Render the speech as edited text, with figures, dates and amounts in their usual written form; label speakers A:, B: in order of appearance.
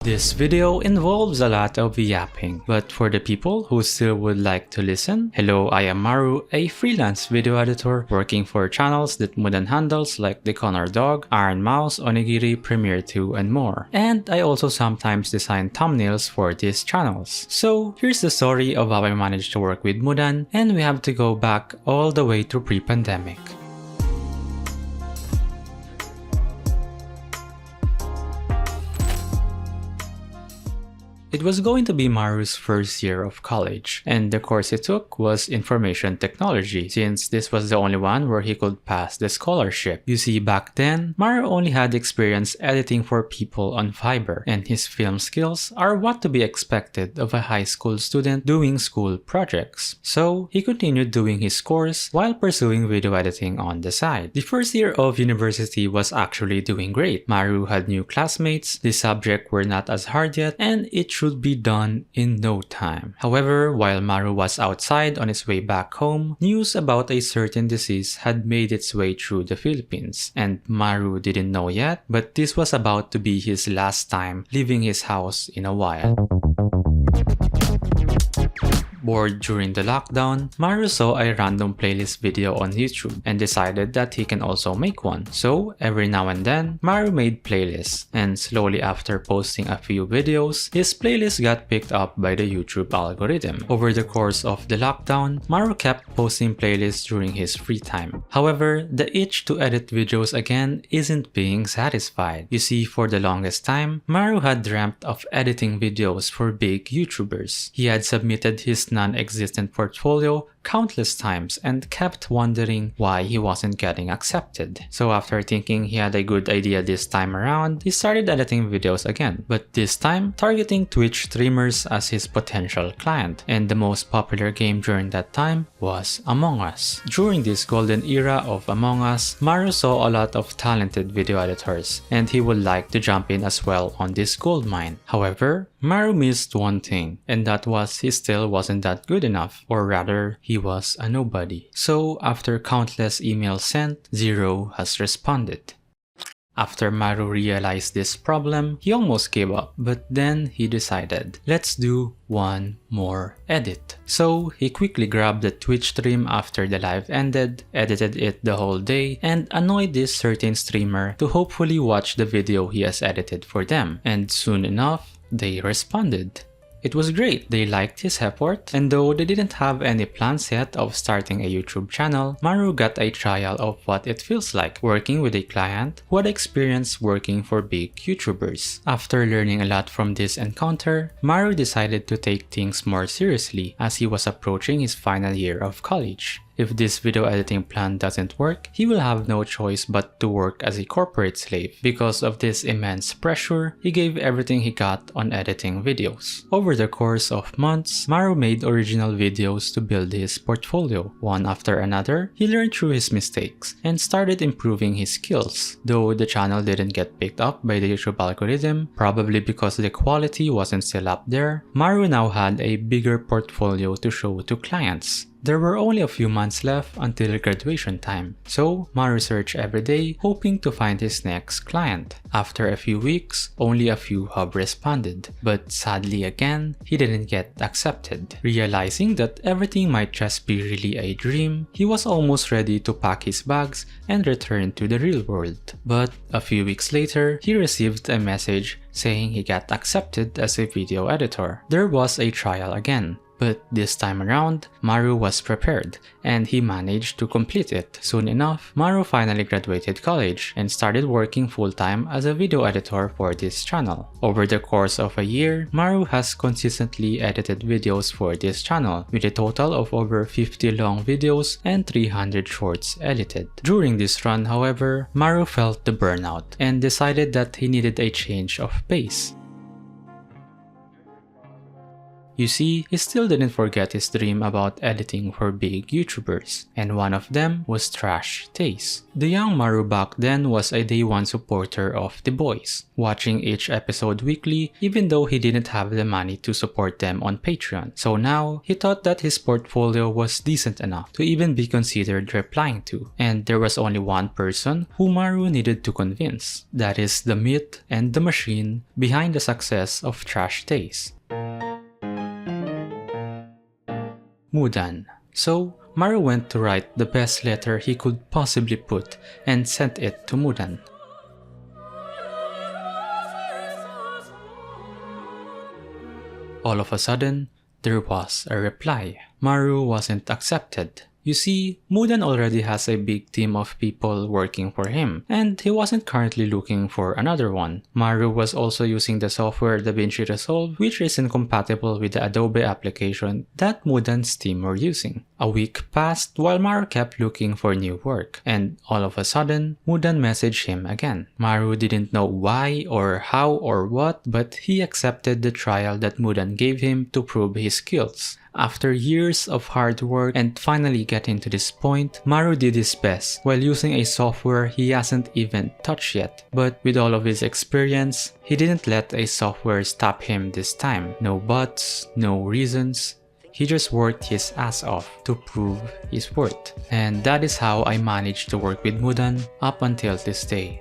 A: This video involves a lot of yapping, but for the people who still would like to listen, hello, I am Maru, a freelance video editor working for channels that mudan handles like The Connor Dog, Iron Mouse, Onigiri, Premiere 2, and more. And I also sometimes design thumbnails for these channels. So here's the story of how I managed to work with mudan, and we have to go back all the way to pre-pandemic. It was going to be Maru's first year of college, and the course he took was Information Technology, since this was the only one where he could pass the scholarship. You see, back then, Maru only had experience editing for people on Fiverr, and his film skills are what to be expected of a high school student doing school projects. So, he continued doing his course while pursuing video editing on the side. The first year of university was actually doing great. Maru had new classmates, the subjects were not as hard yet, and it should be done in no time. However, while Maru was outside on his way back home, news about a certain disease had made its way through the Philippines, and Maru didn't know yet, but this was about to be his last time leaving his house in a while. Bored during the lockdown, Maru saw a random playlist video on YouTube and decided that he can also make one. So every now and then, Maru made playlists, and slowly after posting a few videos, his playlist got picked up by the YouTube algorithm. Over the course of the lockdown, Maru kept posting playlists during his free time. However, the itch to edit videos again isn't being satisfied. You see, for the longest time, Maru had dreamt of editing videos for big YouTubers. He had submitted his non-existent portfolio countless times and kept wondering why he wasn't getting accepted. So after thinking he had a good idea this time around, he started editing videos again, but this time targeting Twitch streamers as his potential client. And the most popular game during that time was Among Us. During this golden era of Among Us, Maru saw a lot of talented video editors, and he would like to jump in as well on this goldmine. However, Maru missed one thing, and that was he still wasn't that good enough, or rather, he was a nobody. So after countless emails sent, zero has responded. After Maru realized this problem, he almost gave up, but then he decided, let's do one more edit. So he quickly grabbed the Twitch stream after the live ended, edited it the whole day, and annoyed this certain streamer to hopefully watch the video he has edited for them. And soon enough, they responded. It was great, they liked his effort, and though they didn't have any plans yet of starting a YouTube channel, Maru got a trial of what it feels like working with a client who had experience working for big YouTubers. After learning a lot from this encounter, Maru decided to take things more seriously as he was approaching his final year of college. If this video editing plan doesn't work, he will have no choice but to work as a corporate slave. Because of this immense pressure, he gave everything he got on editing videos. Over the course of months, Maru made original videos to build his portfolio. One after another, he learned through his mistakes and started improving his skills. Though the channel didn't get picked up by the YouTube algorithm, probably because the quality wasn't still up there, Maru now had a bigger portfolio to show to clients. There were only a few months left until graduation time, so Maru searched every day hoping to find his next client. After a few weeks, only a few have responded, but sadly again, he didn't get accepted. Realizing that everything might just be really a dream, he was almost ready to pack his bags and return to the real world. But a few weeks later, he received a message saying he got accepted as a video editor. There was a trial again. But this time around, Maru was prepared, and he managed to complete it. Soon enough, Maru finally graduated college and started working full-time as a video editor for this channel. Over the course of a year, Maru has consistently edited videos for this channel, with a total of over 50 long videos and 300 shorts edited. During this run, however, Maru felt the burnout and decided that he needed a change of pace. You see, he still didn't forget his dream about editing for big YouTubers, and one of them was Trash Taste. The young Maru back then was a day one supporter of The Boys, watching each episode weekly even though he didn't have the money to support them on Patreon. So now, he thought that his portfolio was decent enough to even be considered replying to, and there was only one person who Maru needed to convince. That is the myth and the machine behind the success of Trash Taste. Mudan. So, Maru went to write the best letter he could possibly put and sent it to Mudan. All of a sudden, there was a reply. Maru wasn't accepted. You see, Mudan already has a big team of people working for him, and he wasn't currently looking for another one. Maru was also using the software DaVinci Resolve, which is incompatible with the Adobe application that Mudan's team were using. A week passed while Maru kept looking for new work, and all of a sudden, Mudan messaged him again. Maru didn't know why or how or what, but he accepted the trial that Mudan gave him to prove his skills. After years of hard work and finally getting to this point, Maru did his best while using a software he hasn't even touched yet. But with all of his experience, he didn't let a software stop him this time. No buts, no reasons. He just worked his ass off to prove his worth. And that is how I managed to work with Mudan up until this day.